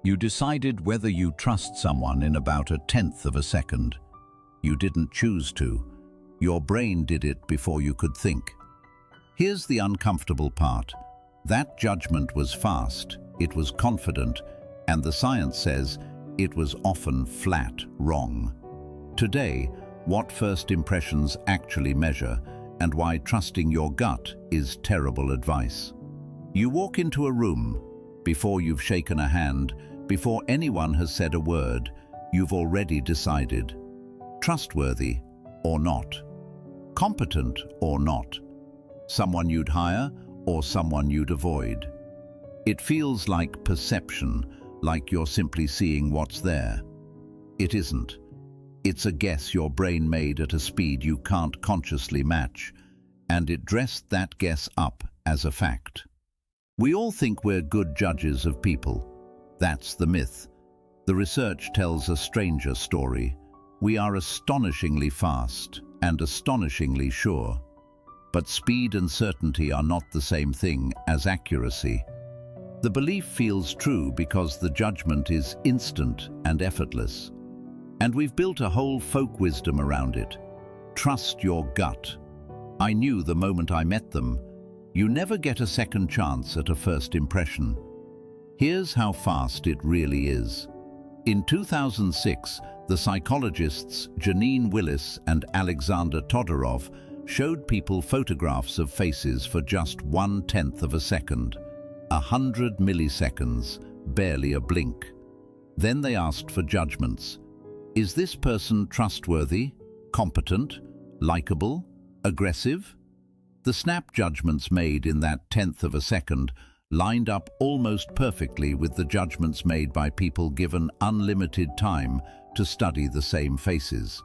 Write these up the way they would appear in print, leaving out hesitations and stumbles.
You decided whether you trust someone in about a tenth of a second. You didn't choose to. Your brain did it before you could think. Here's the uncomfortable part. That judgment was fast, it was confident, and the science says it was often flat wrong. Today, what first impressions actually measure and why trusting your gut is terrible advice. You walk into a room. Before you've shaken a hand, before anyone has said a word, you've already decided. Trustworthy or not. Competent or not. Someone you'd hire or someone you'd avoid. It feels like perception, like you're simply seeing what's there. It isn't. It's a guess your brain made at a speed you can't consciously match, and it dressed that guess up as a fact. We all think we're good judges of people. That's the myth. The research tells a stranger story. We are astonishingly fast and astonishingly sure. But speed and certainty are not the same thing as accuracy. The belief feels true because the judgment is instant and effortless. And we've built a whole folk wisdom around it. Trust your gut. I knew the moment I met them. You never get a second chance at a first impression. Here's how fast it really is. In 2006, the psychologists Janine Willis and Alexander Todorov showed people photographs of faces for just 1/10 of a second. 100 milliseconds, barely a blink. Then they asked for judgments. Is this person trustworthy, competent, likable, aggressive? The snap judgments made in that tenth of a second lined up almost perfectly with the judgments made by people given unlimited time to study the same faces.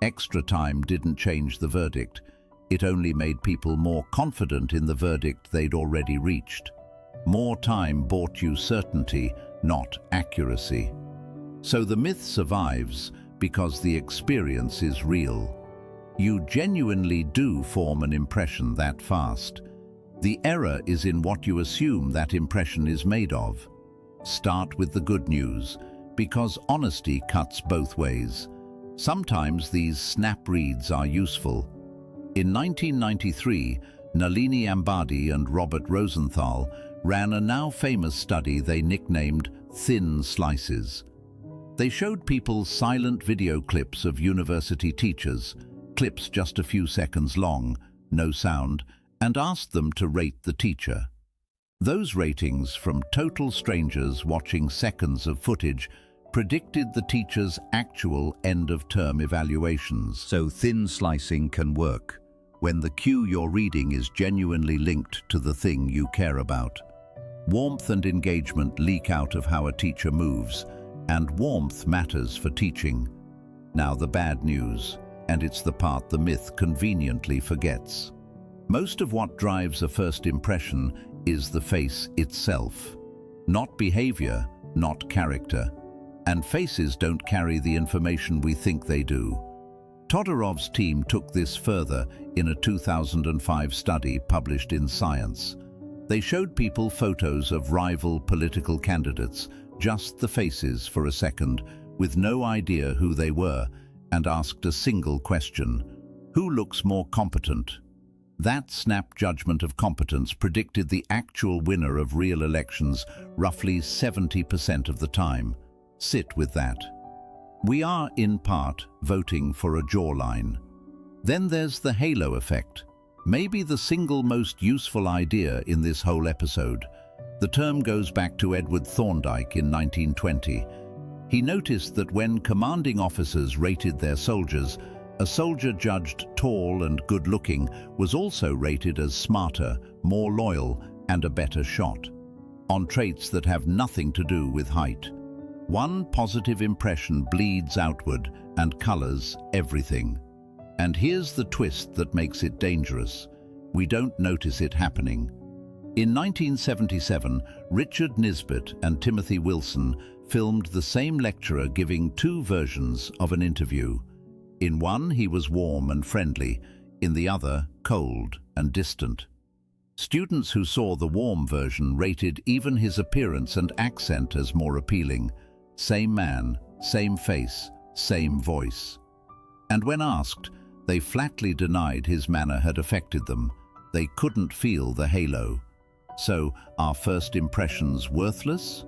Extra time didn't change the verdict. It only made people more confident in the verdict they'd already reached. More time bought you certainty, not accuracy. So the myth survives because the experience is real. You genuinely do form an impression that fast. The error is in what you assume that impression is made of. Start with the good news, because honesty cuts both ways. Sometimes these snap reads are useful. In 1993, Nalini Ambady and Robert Rosenthal ran a now famous study they nicknamed Thin Slices. They showed people silent video clips of university teachers, clips just a few seconds long, no sound, and asked them to rate the teacher. Those ratings from total strangers watching seconds of footage predicted the teacher's actual end-of-term evaluations. So thin slicing can work when the cue you're reading is genuinely linked to the thing you care about. Warmth and engagement leak out of how a teacher moves, and warmth matters for teaching. Now the bad news, and it's the part the myth conveniently forgets. Most of what drives a first impression is the face itself. Not behavior, not character. And faces don't carry the information we think they do. Todorov's team took this further in a 2005 study published in Science. They showed people photos of rival political candidates, just the faces for a second, with no idea who they were, and asked a single question: who looks more competent? That snap judgment of competence predicted the actual winner of real elections roughly 70% of the time. Sit with that. We are, in part, voting for a jawline. Then there's the halo effect. Maybe the single most useful idea in this whole episode. The term goes back to Edward Thorndike in 1920. He noticed that when commanding officers rated their soldiers, a soldier judged tall and good-looking was also rated as smarter, more loyal, and a better shot, on traits that have nothing to do with height. One positive impression bleeds outward and colors everything. And here's the twist that makes it dangerous. We don't notice it happening. In 1977, Richard Nisbett and Timothy Wilson filmed the same lecturer giving two versions of an interview. In one, he was warm and friendly. In the other, cold and distant. Students who saw the warm version rated even his appearance and accent as more appealing. Same man, same face, same voice. And when asked, they flatly denied his manner had affected them. They couldn't feel the halo. So, are first impressions worthless?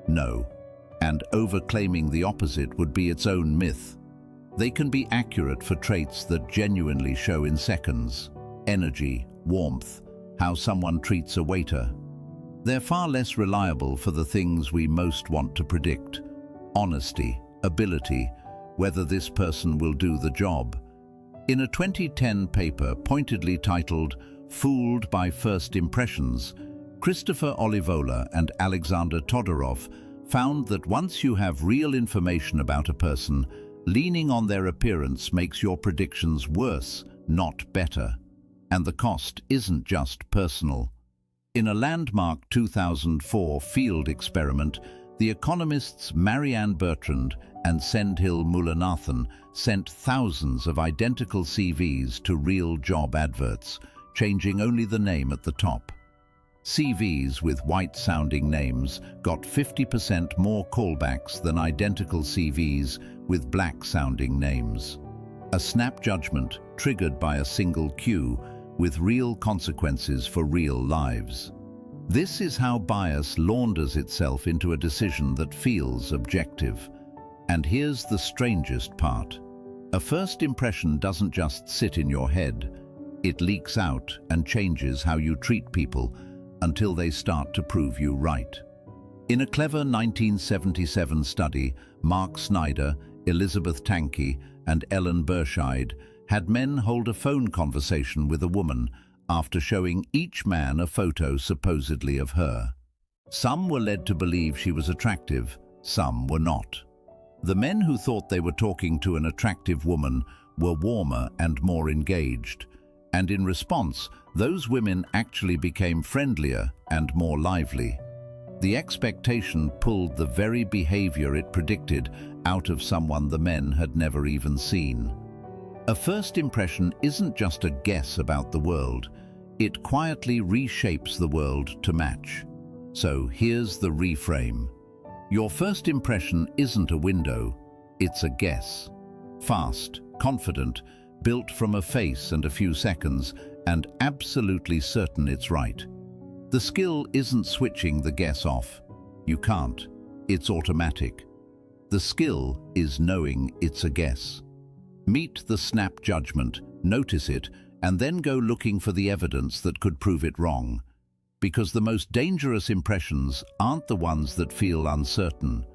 No. And overclaiming the opposite would be its own myth. They can be accurate for traits that genuinely show in seconds. Energy, warmth, how someone treats a waiter. They're far less reliable for the things we most want to predict. Honesty, ability, whether this person will do the job. In a 2010 paper pointedly titled "Fooled by First Impressions," Christopher Olivola and Alexander Todorov found that once you have real information about a person, leaning on their appearance makes your predictions worse, not better. And the cost isn't just personal. In a landmark 2004 field experiment, the economists Marianne Bertrand and Sendhil Mulanathan sent thousands of identical CVs to real job adverts, changing only the name at the top. CVs with white-sounding names got 50% more callbacks than identical CVs with black-sounding names. A snap judgment triggered by a single cue with real consequences for real lives. This is how bias launders itself into a decision that feels objective. And here's the strangest part. A first impression doesn't just sit in your head. It leaks out and changes how you treat people until they start to prove you right. In a clever 1977 study, Mark Snyder, Elizabeth Tankey, and Ellen Berscheid had men hold a phone conversation with a woman after showing each man a photo supposedly of her. Some were led to believe she was attractive, some were not. The men who thought they were talking to an attractive woman were warmer and more engaged, and in response, those women actually became friendlier and more lively. The expectation pulled the very behaviour it predicted out of someone the men had never even seen. A first impression isn't just a guess about the world, it quietly reshapes the world to match. So here's the reframe. Your first impression isn't a window, it's a guess. Fast, confident, built from a face and a few seconds, and absolutely certain it's right. The skill isn't switching the guess off. You can't. It's automatic. The skill is knowing it's a guess. Meet the snap judgment, notice it, and then go looking for the evidence that could prove it wrong. Because the most dangerous impressions aren't the ones that feel uncertain.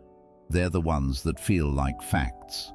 They're the ones that feel like facts.